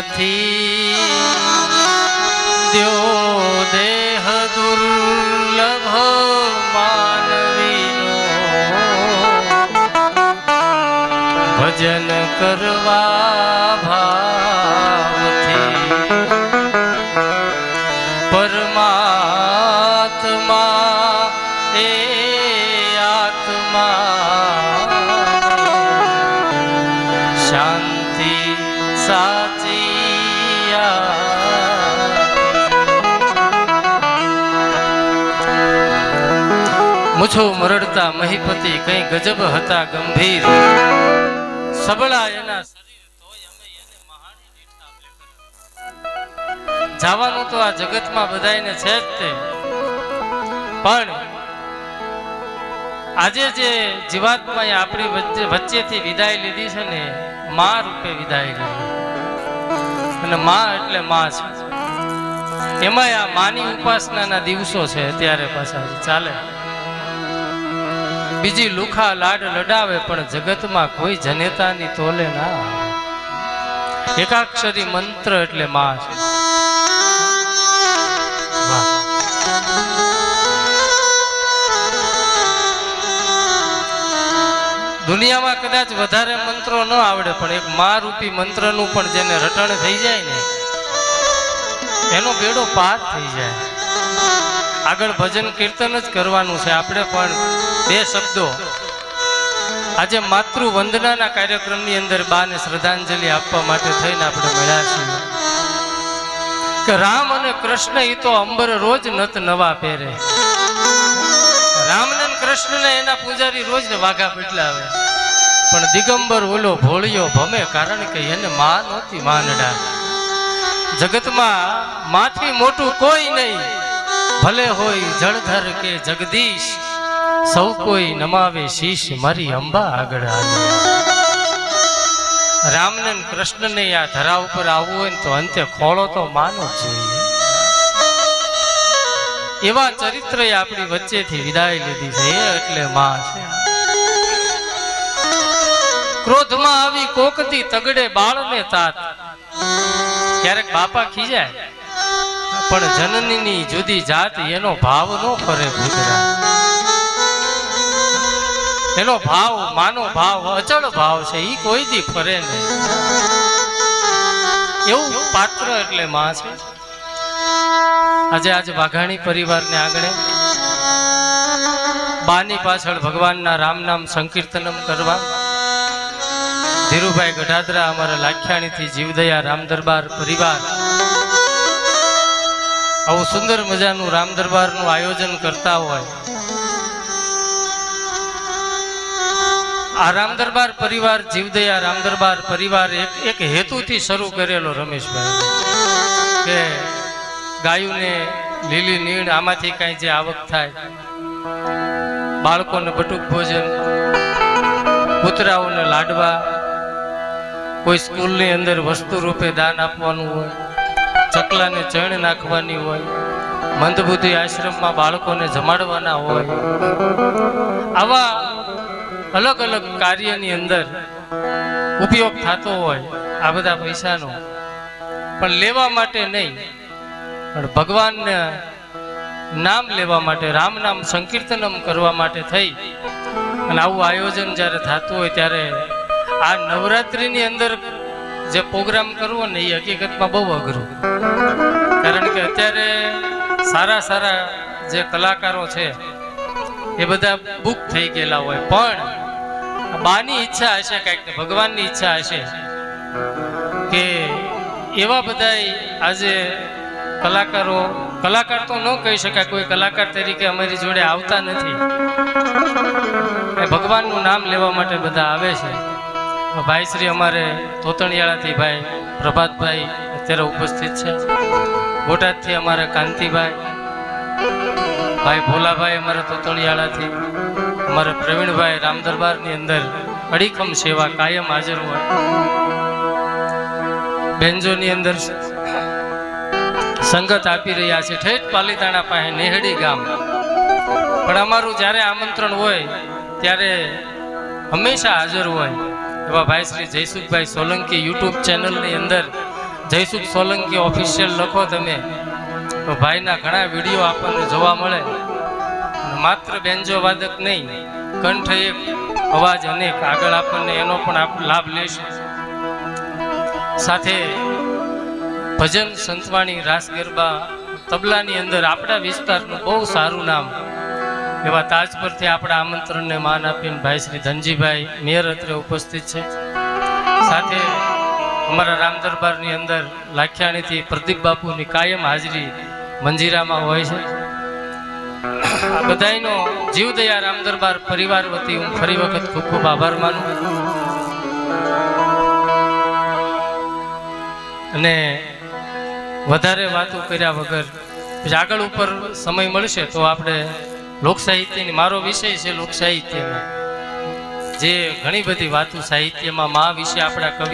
નથી દ્યો દેહ દુર્લભ માનવીનો ભજન કરવા ભાવથી પરમાત્મા એ આત્મા શાંતિ સાચિયા મુછો મરડતા મહીપતિ કઈ ગજબ હતા ગંભીર સબળા એના શરીર તોય અમે એને મહાણી દીઠા જવાનું તો આ જગતમાં બધાયને છે જ તે, પણ આજે જે જીવાત્માએ આપણી વચ્ચેથી વિદાય લીધી છે ને, માં રૂપે વિદાય લીધી. અને માં એટલે માં છે. એમાં આ માની ઉપાસનાના દિવસો છે અત્યારે પાછા ચાલે. બીજી લુખા લાડ લડાવે પણ જગતમાં કોઈ જનેતાની તોલે ના. એકાક્ષરી મંત્ર એટલે માં છે. દુનિયામાં કદાચ વધારે મંત્રો ન આવડે પણ એક માં રૂપી મંત્રનું પણ જેને રટણ થઈ જાય ને એનો બેડો પાર થઈ જાય. આગળ ભજન કીર્તન જ કરવાનું છે આપણે, પણ બે શબ્દો આજે માતૃ વંદનાના કાર્યક્રમની અંદર બાને શ્રદ્ધાંજલિ આપવા માટે થઈને આપણે મળ્યા છીએ કે રામ અને કૃષ્ણ એ તો અંબર રોજ નત નવા પહેરે. રામને કૃષ્ણને એના પૂજારી રોજ ને વાઘા બદલાવે, પણ દિગંબર ઓલો ભોળિયો ભમે કારણ કે એને માં નહોતી માનડા. જગતમાં માથી મોટું કોઈ નહીં, ભલે હોય જળધર કે જગદીશ, સૌ કોઈ નમાવે શીશ મારી અંબા આગળ આવી. રામને કૃષ્ણને આ ધરા ઉપર આવવું હોય ને તો અંતે ખોળો તો માનો જ જોઈએ. એવા ચરિત્રએ આપણી વચ્ચેથી વિદાય લીધી છે એટલે માં છે. ક્રોધમાં આવી કોકતી તગડે બાળને તાત. ક્યારેક બાપા ખીજાય પણ જનનીની જુદી જાત એનો ભાવ નો ફરે ભૂતરા. એનો ભાવ માનો ભાવ અચળ ભાવ છે, ઈ કોઈ દી ફરે નહીં. એવું પાત્ર એટલે માં છે. આજે વાઘાણી પરિવારને આગળ બાની પાછળ ભગવાનના રામ નામ સંકીર્તનમ કરવા ધીરુભાઈ ગઢાદરા અમારા લાખ્યાણીથી જીવદયા રામ દરબાર પરિવાર આવું સુંદર મજાનું રામ દરબારનું આયોજન કરતા હોય. આ રામ દરબાર પરિવાર જીવદયા રામ દરબાર પરિવાર એક હેતુથી શરૂ કરેલો રમેશભાઈ કે ગાયોને લીલી નીણ આમાંથી કઈ જે આવક થાય, બાળકોને બટુક ભોજન, કૂતરાઓને લાડવા, કોઈ સ્કૂલની અંદર વસ્તુ રૂપે દાન આપવાનું હોય, ચકલાને ચણ નાખવાની હોય, મંદબુદ્ધિ આશ્રમમાં બાળકોને જમાડવાના હોય, આવા અલગ અલગ કાર્યની અંદર ઉપયોગ થતો હોય આ બધા પૈસાનો, પણ લેવા માટે નહીં પણ ભગવાનને નામ લેવા માટે, રામ નામ સંકીર્તનમ કરવા માટે થઈ અને આવું આયોજન જ્યારે થતું હોય ત્યારે આ નવરાત્રિની અંદર જે પ્રોગ્રામ કરવો ને એ હકીકતમાં બહુ અઘરું. કારણ કે અત્યારે સારા જે કલાકારો છે એ બધા બુક થઈ ગયેલા હોય, પણ બાની ઈચ્છા હશે કંઈક ને ભગવાનની ઈચ્છા હશે કે એવા બધા આજે કલાકાર તો ન કહી શકાય, કોઈ કલાકાર તરીકે અમારી જોડે આવતા નથી, ભગવાનનું નામ લેવા માટે બધા આવે છે. ભાઈ શ્રી અમારે તોતણિયાળાથી ભાઈ પ્રભાતભાઈ અત્યારે ઉપસ્થિત છે, બોટાદથી અમારે કાંતિભાઈ, ભાઈ ભોલાભાઈ અમારે તોતણિયાળાથી, અમારે પ્રવીણભાઈ રામ દરબારની અંદર અડીખમ સેવા કાયમ હાજર હોય, બેન્જોની અંદર સંગત આપી રહ્યા છે, ઠેઠ પાલીતાણા પાસે નેહડી ગામ. પણ અમારું જ્યારે આમંત્રણ હોય ત્યારે હંમેશા હાજર હોય એવા ભાઈ શ્રી જયસુખભાઈ સોલંકી યુટ્યુબ ચેનલની અંદર જયસુખ સોલંકી ઓફિશિયલ લખો તમે તો ભાઈના ઘણા વિડીયો આપણને જોવા મળે. અને માત્ર બેન્જો વાદક નહીં, કંઠ એક, અવાજ અનેક, આગળ આપણને એનો પણ લાભ લેશું. સાથે ભજન, સંતવાણી, રાસ ગરબા, તબલાની અંદર આપણા વિસ્તારનું બહુ સારું નામ એવા તાજ પરથી આપણા આમંત્રણને માન આપીને ભાઈ શ્રી ધનજીભાઈ મેયર અત્રે ઉપસ્થિત છે. સાથે અમારા રામ દરબારની અંદર લાખિયાણીથી પ્રદીપ બાપુની કાયમ હાજરી મંજીરામાં હોય છે. આ બધાયનો જીવદયા રામ દરબાર પરિવાર વતી હું ફરી વખત ખૂબ ખૂબ આભાર માનું. અને વધારે વાતો કર્યા વગર આગળ ઉપર સમય મળશે તો આપણે લોક સાહિત્યની, મારો વિષય છે લોક સાહિત્યનો, જે ઘણી બધી વાતો સાહિત્યમાં મા વિશે આપણા કવિ